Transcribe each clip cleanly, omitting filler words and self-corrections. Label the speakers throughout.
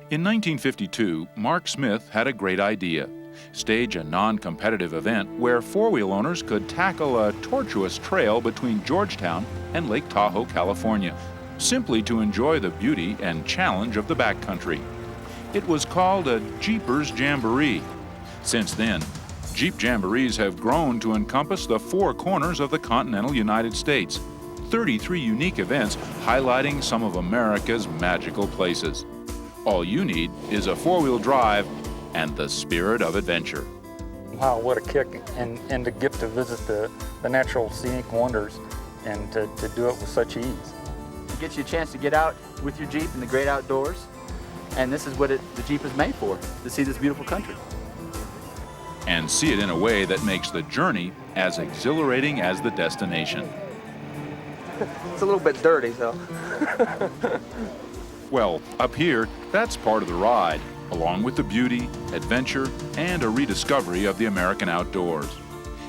Speaker 1: In 1952, Mark Smith had a great idea. Stage a non-competitive event where four-wheel owners could tackle a tortuous trail between Georgetown and Lake Tahoe, California, simply to enjoy the beauty and challenge of the backcountry. It was called a Jeepers Jamboree. Since then, Jeep Jamborees have grown to encompass the four corners of the continental United States. 33 unique events highlighting some of America's magical places. All you need is a four-wheel drive and the spirit of adventure.
Speaker 2: Wow, what a kick, and to get to visit the natural scenic wonders and to do it with such ease.
Speaker 3: It gets you a chance to get out with your Jeep in the great outdoors, and this is what the Jeep is made for, to see this beautiful country.
Speaker 1: And see it in a way that makes the journey as exhilarating as the destination.
Speaker 3: It's a little bit dirty, though.
Speaker 1: Well, up here, that's part of the ride, along with the beauty, adventure, and a rediscovery of the American outdoors.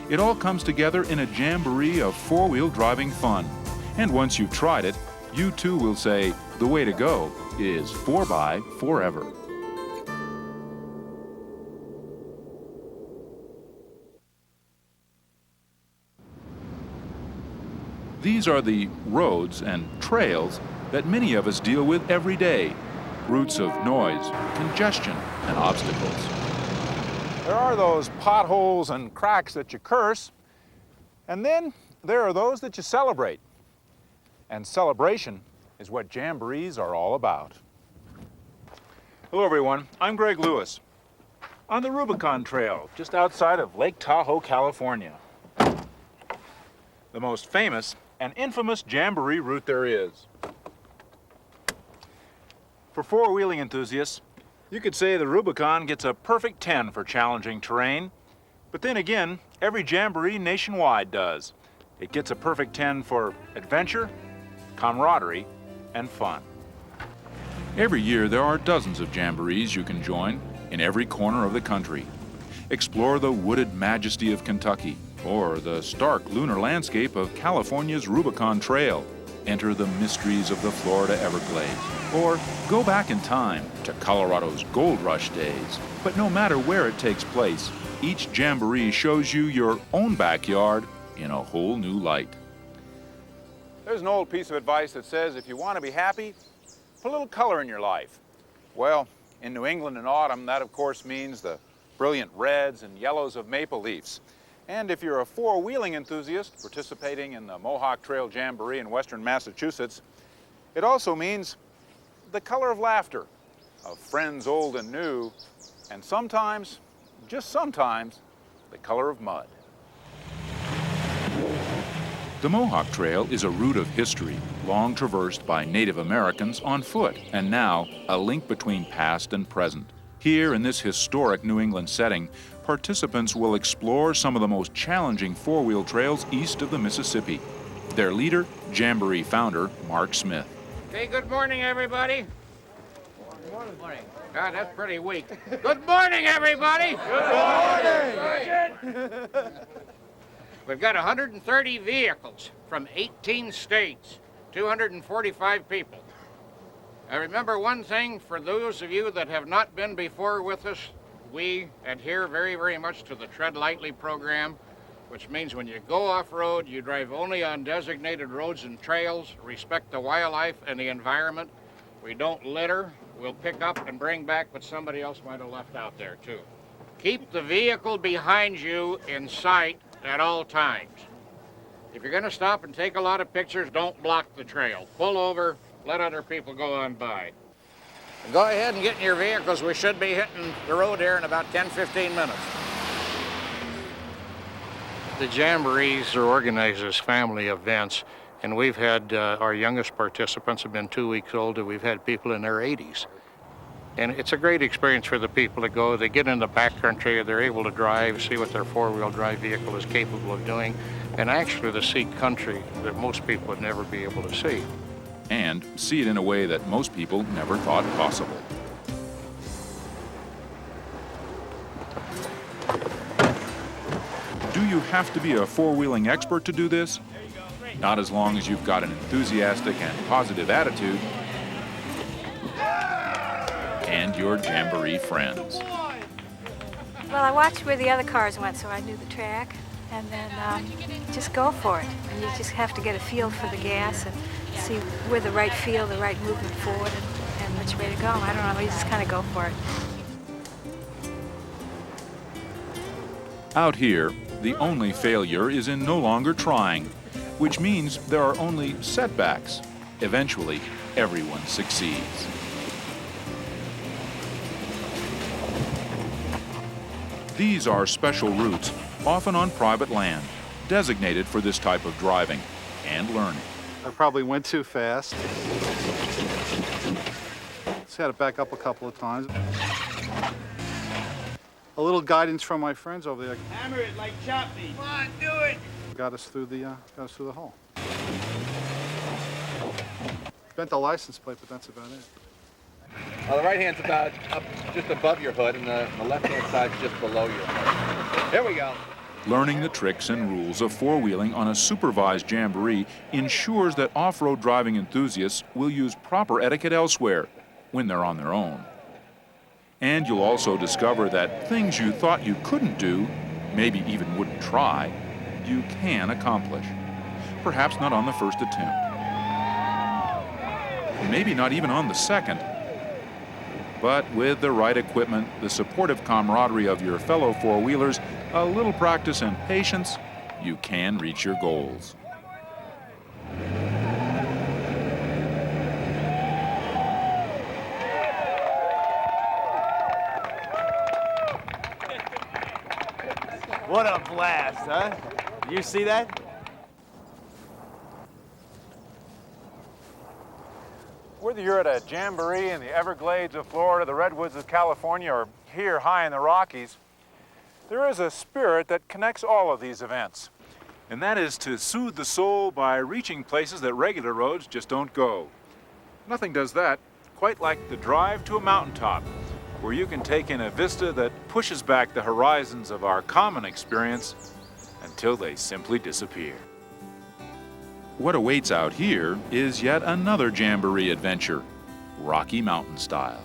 Speaker 1: It all comes together in a jamboree of four-wheel driving fun. And once you've tried it, you too will say the way to go is 4x forever. These are the roads and trails that many of us deal with every day. Routes of noise, congestion, and obstacles.
Speaker 4: There are those potholes and cracks that you curse, and then there are those that you celebrate. And celebration is what jamborees are all about. Hello everyone, I'm Greg Lewis. On the Rubicon Trail, just outside of Lake Tahoe, California. The most famous and infamous jamboree route there is. For four-wheeling enthusiasts, you could say the Rubicon gets a perfect 10 for challenging terrain, but then again, every jamboree nationwide does. It gets a perfect 10 for adventure, camaraderie, and fun. Every year there are dozens of jamborees you can join in every corner of the country. Explore the wooded majesty of Kentucky or the stark lunar landscape of California's Rubicon Trail. Enter the mysteries of the Florida Everglades, or go back in time to Colorado's gold rush days. But no matter where it takes place, each jamboree shows you your own backyard in a whole new light. There's an old piece of advice that says if you want to be happy, put a little color in your life. Well, in New England in autumn, that of course means the brilliant reds and yellows of maple leaves. And if you're a four-wheeling enthusiast participating in the Mohawk Trail Jamboree in western Massachusetts, it also means the color of laughter, of friends old and new, and sometimes, just sometimes, the color of mud. The Mohawk Trail is a route of history, long traversed by Native Americans on foot, and now a link between past and present. Here in this historic New England setting, participants will explore some of the most challenging four-wheel trails east of the Mississippi. Their leader, Jamboree founder, Mark Smith.
Speaker 5: Okay, good morning, everybody. Good morning. God, that's pretty weak. Good morning, everybody. Good morning. We've got 130 vehicles from 18 states, 245 people. I remember one thing for those of you that have not been before with us, we adhere very, very much to the Tread Lightly program, which means when you go off-road, you drive only on designated roads and trails, respect the wildlife and the environment. We don't litter. We'll pick up and bring back what somebody else might have left out there, too. Keep the vehicle behind you in sight at all times. If you're going to stop and take a lot of pictures, don't block the trail. Pull over, let other people go on by. Go ahead and get in your vehicles. We should be hitting the road here in about 10-15 minutes. The Jamborees are organized as family events, and we've had our youngest participants have been 2 weeks old, and we've had people in their 80s. And it's a great experience for the people to go. They get in the backcountry, they're able to drive, see what their four-wheel drive vehicle is capable of doing, and actually to see country that most people would never be able to see.
Speaker 1: And see it in a way that most people never thought possible. Do you have to be a four-wheeling expert to do this? Not as long as you've got an enthusiastic and positive attitude. and your Jamboree friends.
Speaker 6: Well, I watched where the other cars went, so I knew the track, and then just go for it. And you just have to get a feel for the gas and see where the right feel, the right movement forward, and which way to go. I don't know, you just kind of go for it.
Speaker 1: Out here, the only failure is in no longer trying, which means there are only setbacks. Eventually, everyone succeeds. These are special routes, often on private land, designated for this type of driving and learning.
Speaker 7: I probably went too fast. Just had to back up a couple of times. A little guidance from my friends over there.
Speaker 8: Hammer it like chop meat. Come on, do it.
Speaker 7: Got us through the hole. Bent the license plate, but that's about it.
Speaker 9: Well, the right hand's about up just above your hood, and the left-hand side's just below your hood. Here we go.
Speaker 1: Learning the tricks and rules of four-wheeling on a supervised Jamboree ensures that off-road driving enthusiasts will use proper etiquette elsewhere when they're on their own. And you'll also discover that things you thought you couldn't do, maybe even wouldn't try, you can accomplish. Perhaps not on the first attempt. Maybe not even on the second. But with the right equipment, the supportive camaraderie of your fellow four-wheelers, a little practice and patience, you can reach your goals.
Speaker 8: What a blast, huh? You see that?
Speaker 4: Whether you're at a Jamboree in the Everglades of Florida, the Redwoods of California, or here high in the Rockies, there is a spirit that connects all of these events. And that is to soothe the soul by reaching places that regular roads just don't go. Nothing does that quite like the drive to a mountaintop, where you can take in a vista that pushes back the horizons of our common experience until they simply disappear.
Speaker 1: What awaits out here is yet another Jamboree adventure, Rocky Mountain style.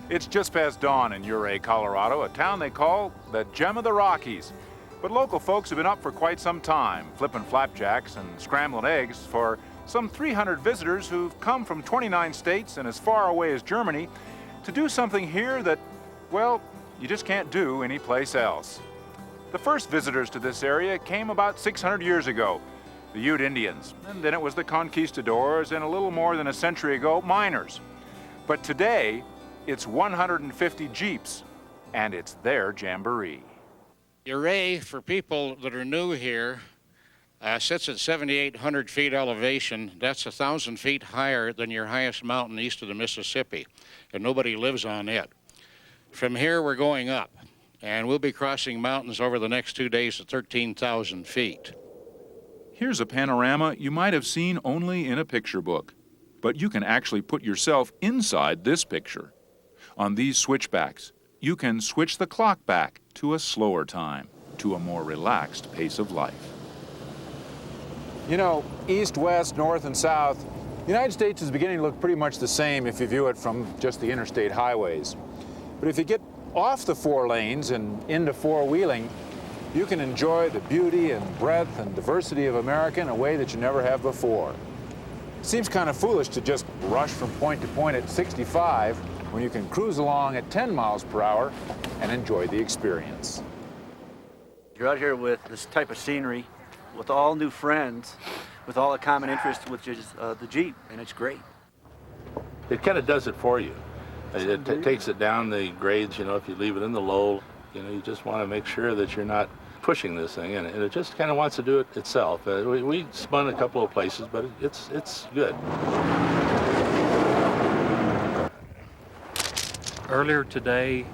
Speaker 4: It's just past dawn in Ouray, Colorado, a town they call the Gem of the Rockies. But local folks have been up for quite some time, flipping flapjacks and scrambled eggs for some 300 visitors who've come from 29 states and as far away as Germany to do something here that, well, you just can't do anyplace else. The first visitors to this area came about 600 years ago, the Ute Indians, and then it was the conquistadors, and a little more than a century ago, miners. But today, it's 150 Jeeps, and it's their Jamboree.
Speaker 5: Ouray, for people that are new here, sits at 7,800 feet elevation. That's 1,000 feet higher than your highest mountain east of the Mississippi, and nobody lives on it. From here, we're going up, and we'll be crossing mountains over the next 2 days at 13,000 feet.
Speaker 1: Here's a panorama you might have seen only in a picture book, but you can actually put yourself inside this picture. On these switchbacks, you can switch the clock back to a slower time, to a more relaxed pace of life.
Speaker 4: You know, east, west, north, and south, the United States is beginning to look pretty much the same if you view it from just the interstate highways. But if you get off the 4 lanes and into four-wheeling, you can enjoy the beauty and breadth and diversity of America in a way that you never have before. It seems kind of foolish to just rush from point to point at 65 when you can cruise along at 10 miles per hour and enjoy the experience.
Speaker 8: You're out here with this type of scenery, with all new friends, with all a common interest, which is the Jeep, and it's great.
Speaker 10: It kind of does it for you. It takes it down the grades, you know, if you leave it in the low, you know, you just want to make sure that you're not pushing this thing, and it just kind of wants to do it itself. We spun a couple of places, but it's good.
Speaker 11: Earlier today,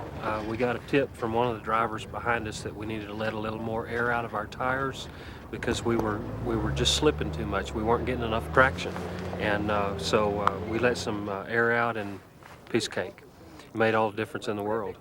Speaker 11: we got a tip from one of the drivers behind us that we needed to let a little more air out of our tires because we were just slipping too much. We weren't getting enough traction, and so we let some air out, and piece of cake. It made all the difference in the world.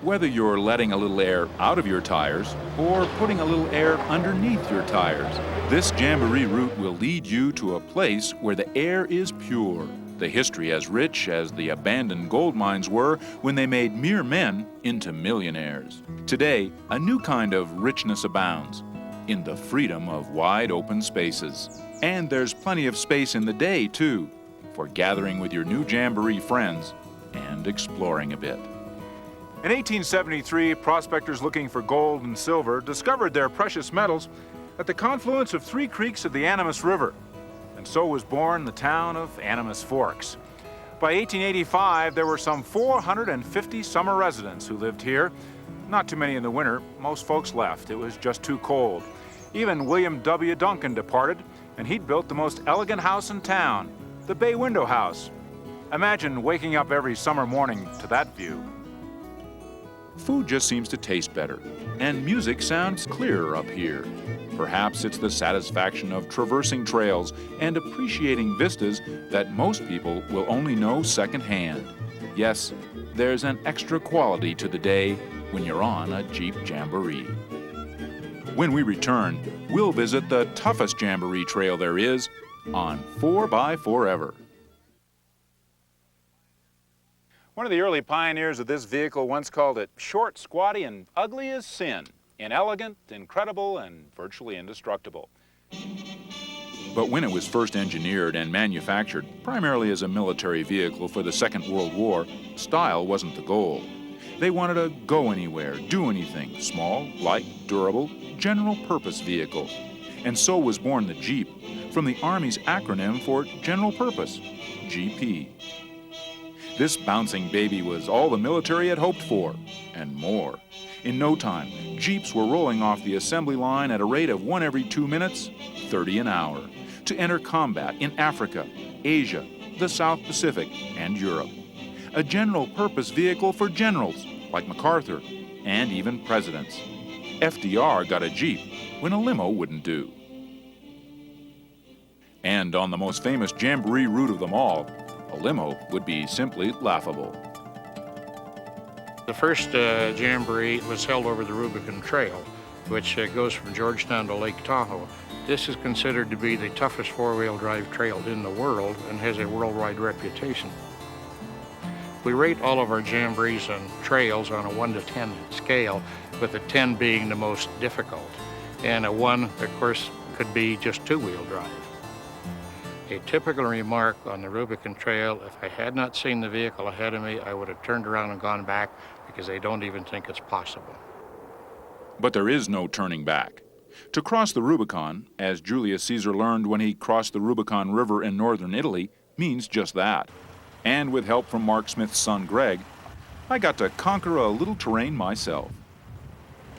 Speaker 1: Whether you're letting a little air out of your tires or putting a little air underneath your tires, this Jamboree route will lead you to a place where the air is pure, The history as rich as the abandoned gold mines were when they made mere men into millionaires. Today, a new kind of richness abounds in the freedom of wide open spaces. And there's plenty of space in the day, too, for gathering with your new Jamboree friends and exploring a bit.
Speaker 4: In 1873, prospectors looking for gold and silver discovered their precious metals at the confluence of 3 creeks of the Animas River. And so was born the town of Animas Forks. By 1885, there were some 450 summer residents who lived here. Not too many in the winter. Most folks left. It was just too cold. Even William W. Duncan departed, and he'd built the most elegant house in town, the Bay Window House. Imagine waking up every summer morning to that view.
Speaker 1: Food just seems to taste better, and music sounds clearer up here. Perhaps it's the satisfaction of traversing trails and appreciating vistas that most people will only know secondhand. Yes, there's an extra quality to the day when you're on a Jeep Jamboree. When we return, we'll visit the toughest Jamboree trail there is on 4x4ever.
Speaker 4: One of the early pioneers of this vehicle once called it short, squatty, and ugly as sin. Inelegant, incredible, and virtually indestructible.
Speaker 1: But when it was first engineered and manufactured, primarily as a military vehicle for the Second World War, style wasn't the goal. They wanted a go-anywhere, do-anything, small, light, durable, general-purpose vehicle. And so was born the Jeep, from the Army's acronym for General Purpose, GP. This bouncing baby was all the military had hoped for, and more. In no time, Jeeps were rolling off the assembly line at a rate of 1 every 2 minutes, 30 an hour, to enter combat in Africa, Asia, the South Pacific, and Europe. A general-purpose vehicle for generals like MacArthur and even presidents. FDR got a Jeep when a limo wouldn't do. And on the most famous Jamboree route of them all, a limo would be simply laughable.
Speaker 12: The first Jamboree was held over the Rubicon Trail, which goes from Georgetown to Lake Tahoe. This is considered to be the toughest four-wheel drive trail in the world and has a worldwide reputation. We rate all of our Jamborees and trails on a 1 to 10 scale, with a 10 being the most difficult. And a 1, of course, could be just two-wheel drive. A typical remark on the Rubicon Trail, if I had not seen the vehicle ahead of me, I would have turned around and gone back, because they don't even think it's possible.
Speaker 1: But there is no turning back. To cross the Rubicon, as Julius Caesar learned when he crossed the Rubicon River in northern Italy, means just that. And with help from Mark Smith's son Greg, I got to conquer a little terrain myself.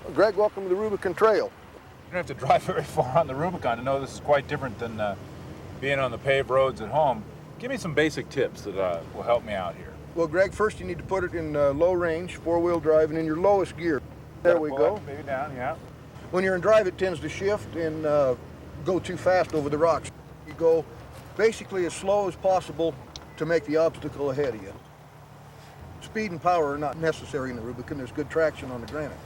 Speaker 13: Well, Greg, welcome to the Rubicon Trail.
Speaker 4: You don't have to drive very far on the Rubicon to know this is quite different than being on the paved roads at home. Give me some basic tips that will help me out here.
Speaker 13: Well, Greg, first you need to put it in low range, four-wheel drive, and in your lowest gear. There we go.
Speaker 4: Maybe down, yeah.
Speaker 13: When you're in drive, it tends to shift and go too fast over the rocks. You go basically as slow as possible to make the obstacle ahead of you. Speed and power are not necessary in the Rubicon. There's good traction on the granite.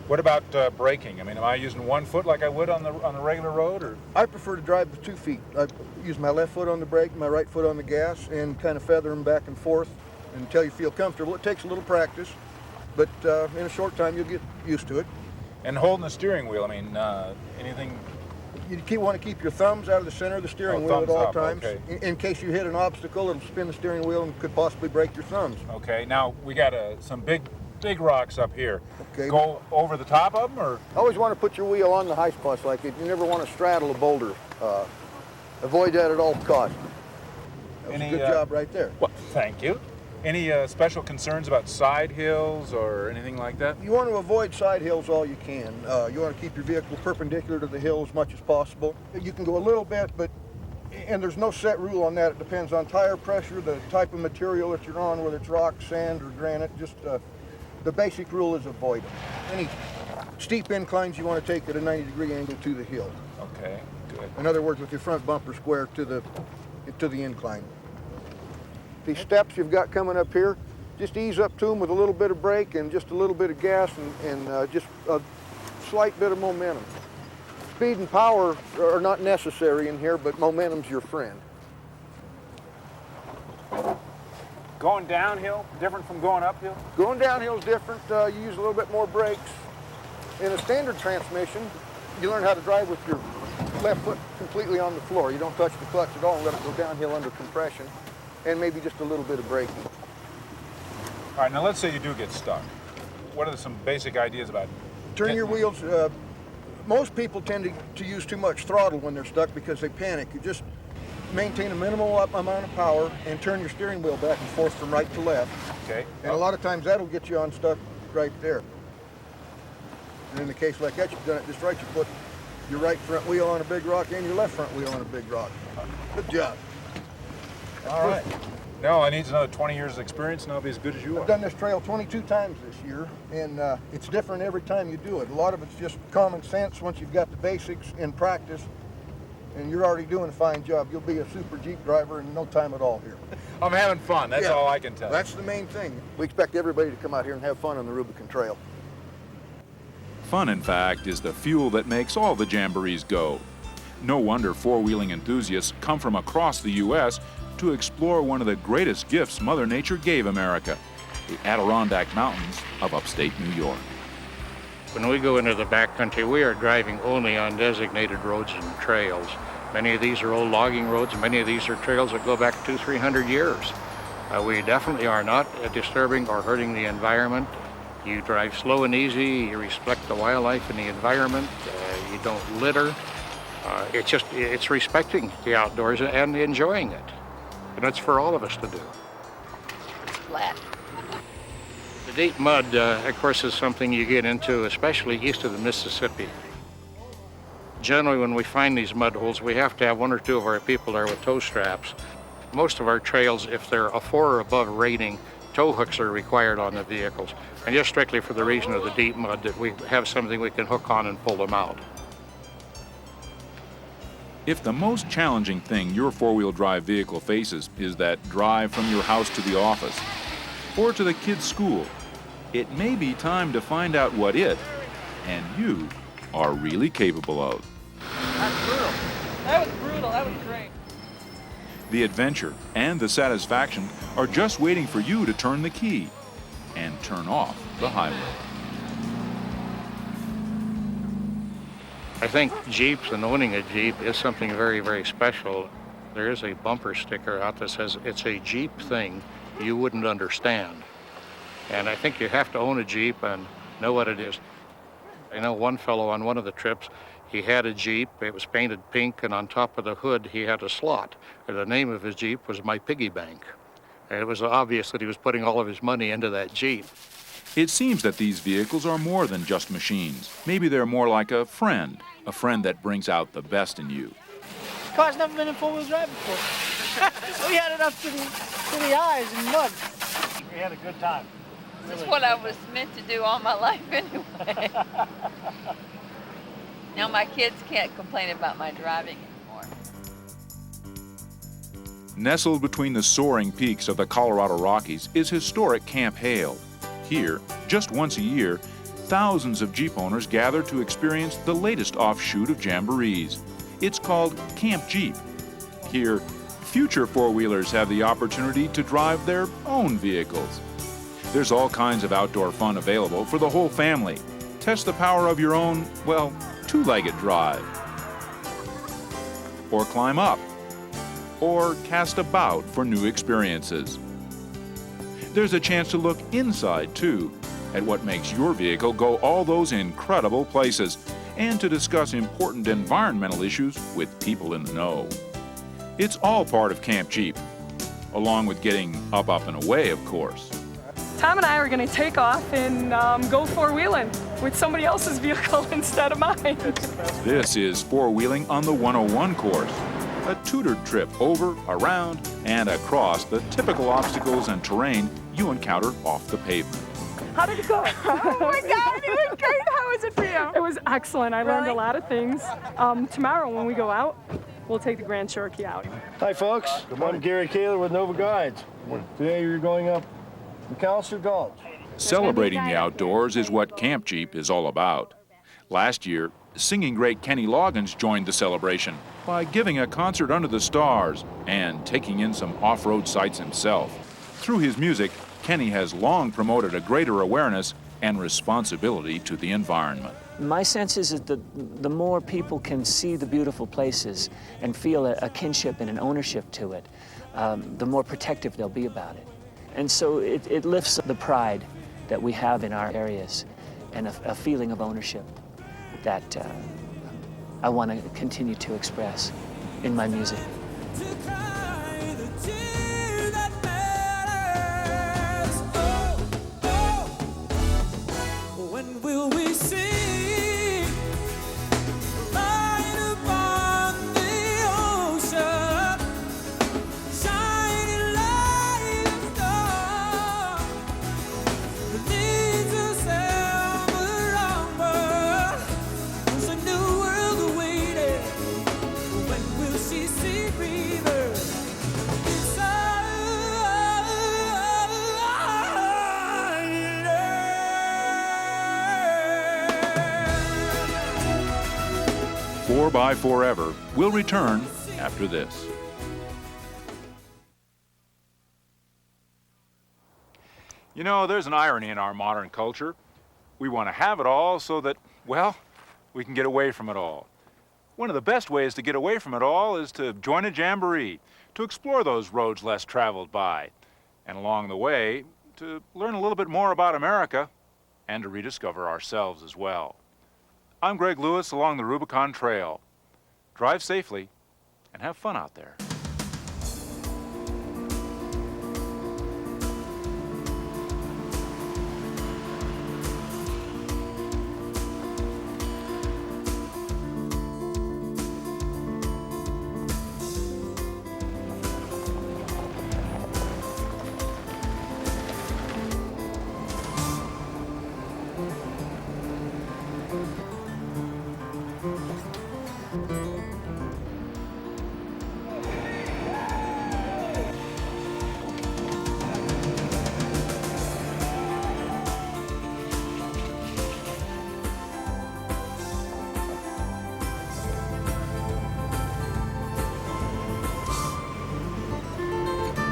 Speaker 4: What about braking? I mean, am I using 1 foot like I would on the regular road, or?
Speaker 13: I prefer to drive with 2 feet. I use my left foot on the brake, my right foot on the gas, and kind of feather them back and forth until you feel comfortable. It takes a little practice, but in a short time you'll get used to it.
Speaker 4: And holding the steering wheel, I mean, anything?
Speaker 13: You want to keep your thumbs out of the center of the steering wheel at all times.
Speaker 4: Okay.
Speaker 13: In case you hit an obstacle, it'll spin the steering wheel and could possibly break your thumbs.
Speaker 4: Okay, now we got some big rocks up here.
Speaker 13: Okay.
Speaker 4: Go over the top of them, or?
Speaker 13: Always want to put your wheel on the high spots like it. You never want to straddle a boulder. Avoid that at all costs. That was a good job right there.
Speaker 4: Well, thank you. Any special concerns about side hills or anything like that?
Speaker 13: You want to avoid side hills all you can. You want to keep your vehicle perpendicular to the hill as much as possible. You can go a little bit, and there's no set rule on that. It depends on tire pressure, the type of material that you're on, whether it's rock, sand, or granite. Just the basic rule is avoid them. Any steep inclines you want to take at a 90-degree angle to the hill.
Speaker 4: Okay, good.
Speaker 13: In other words, with your front bumper square to the incline. These steps you've got coming up here, just ease up to them with a little bit of brake and just a little bit of gas and just a slight bit of momentum. Speed and power are not necessary in here, but momentum's your friend.
Speaker 4: Going downhill, different from going uphill?
Speaker 13: Going downhill is different. You use a little bit more brakes. In a standard transmission, you learn how to drive with your left foot completely on the floor. You don't touch the clutch at all and let it go downhill under compression, and maybe just a little bit of braking.
Speaker 4: All right, now let's say you do get stuck. What are some basic ideas about
Speaker 13: Turn your wheels. Most people tend to use too much throttle when they're stuck because they panic. You just maintain a minimal amount of power and turn your steering wheel back and forth from right to left.
Speaker 4: Okay.
Speaker 13: And a lot of times that'll get you unstuck right there. And in a case like that, you've done it just right. You put your right front wheel on a big rock and your left front wheel on a big rock. Good job.
Speaker 4: All right. No, I need another 20 years of experience and I'll be as good as you are.
Speaker 13: I've done this trail 22 times this year, and it's different every time you do it. A lot of it's just common sense once you've got the basics in practice, and you're already doing a fine job. You'll be a super Jeep driver in no time at all here.
Speaker 4: I'm having fun, that's all I can tell you.
Speaker 13: That's the main thing. We expect everybody to come out here and have fun on the Rubicon Trail.
Speaker 1: Fun, in fact, is the fuel that makes all the jamborees go. No wonder four-wheeling enthusiasts come from across the U.S. to explore one of the greatest gifts Mother Nature gave America, the Adirondack Mountains of upstate New York.
Speaker 12: When we go into the backcountry, we are driving only on designated roads and trails. Many of these are old logging roads, and many of these are trails that go back 200-300 years. We definitely are not disturbing or hurting the environment. You drive slow and easy, you respect the wildlife and the environment, you don't litter. It's respecting the outdoors and enjoying it. And it's for all of us to do.
Speaker 14: Flat.
Speaker 12: The deep mud, of course, is something you get into, especially east of the Mississippi. Generally, when we find these mud holes, we have to have one or two of our people there with tow straps. Most of our trails, if they're a 4 or above rating, tow hooks are required on the vehicles. And just strictly for the reason of the deep mud, that we have something we can hook on and pull them out.
Speaker 1: If the most challenging thing your four-wheel drive vehicle faces is that drive from your house to the office or to the kids' school, it may be time to find out what it and you are really capable of.
Speaker 14: That's brutal. That was brutal. That was great.
Speaker 1: The adventure and the satisfaction are just waiting for you to turn the key and turn off the highway.
Speaker 12: I think Jeeps and owning a Jeep is something very, very special. There is a bumper sticker out that says it's a Jeep thing you wouldn't understand. And I think you have to own a Jeep and know what it is. I know one fellow on one of the trips, he had a Jeep, it was painted pink, and on top of the hood he had a slot. And the name of his Jeep was My Piggy Bank. And it was obvious that he was putting all of his money into that Jeep.
Speaker 1: It seems that these vehicles are more than just machines. Maybe they're more like a friend that brings out the best in you.
Speaker 14: The car's never been in four-wheel drive before. We had it up to the eyes in mud.
Speaker 4: We had a good time.
Speaker 15: This is what I was meant to do all my life anyway. Now my kids can't complain about my driving anymore.
Speaker 1: Nestled between the soaring peaks of the Colorado Rockies is historic Camp Hale. Here, just once a year, thousands of Jeep owners gather to experience the latest offshoot of jamborees. It's called Camp Jeep. Here, future four-wheelers have the opportunity to drive their own vehicles. There's all kinds of outdoor fun available for the whole family. Test the power of your own, well, two-legged drive. Or climb up. Or cast about for new experiences. There's a chance to look inside, too, at what makes your vehicle go all those incredible places, and to discuss important environmental issues with people in the know. It's all part of Camp Jeep, along with getting up and away, of course.
Speaker 16: Tom and I are going to take off and go four-wheeling with somebody else's vehicle instead of mine.
Speaker 1: This is four-wheeling on the 101 course, a tutored trip over, around, and across the typical obstacles and terrain you encounter off the pavement.
Speaker 16: How did it go?
Speaker 14: Oh my God, it was great. How was it for you?
Speaker 16: It was excellent. I learned a lot of things. Tomorrow when we go out, we'll take the Grand Cherokee out.
Speaker 17: Hi folks, I'm Gary Kaler with Nova Guides. Today we're going up McAllister Gulch.
Speaker 1: Celebrating the outdoors is what Camp Jeep is all about. Last year, singing great Kenny Loggins joined the celebration, by giving a concert under the stars and taking in some off-road sights himself. Through his music, Kenny has long promoted a greater awareness and responsibility to the environment.
Speaker 18: My sense is that the more people can see the beautiful places and feel a kinship and an ownership to it, the more protective they'll be about it. And so it lifts the pride that we have in our areas and a feeling of ownership that I want to continue to express in my music.
Speaker 19: When will we see light upon the ocean, shining like a star, that leads us ever onward? There's a new world awaiting. When will she see rebirth?
Speaker 1: Four by Forever will return after this.
Speaker 4: You know, there's an irony in our modern culture. We want to have it all so that, well, we can get away from it all. One of the best ways to get away from it all is to join a jamboree, to explore those roads less traveled by, and along the way, to learn a little bit more about America and to rediscover ourselves as well. I'm Greg Lewis along the Rubicon Trail. Drive safely and have fun out there.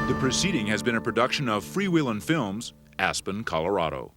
Speaker 1: The proceeding has been a production of Freewheelin Films, Aspen, Colorado.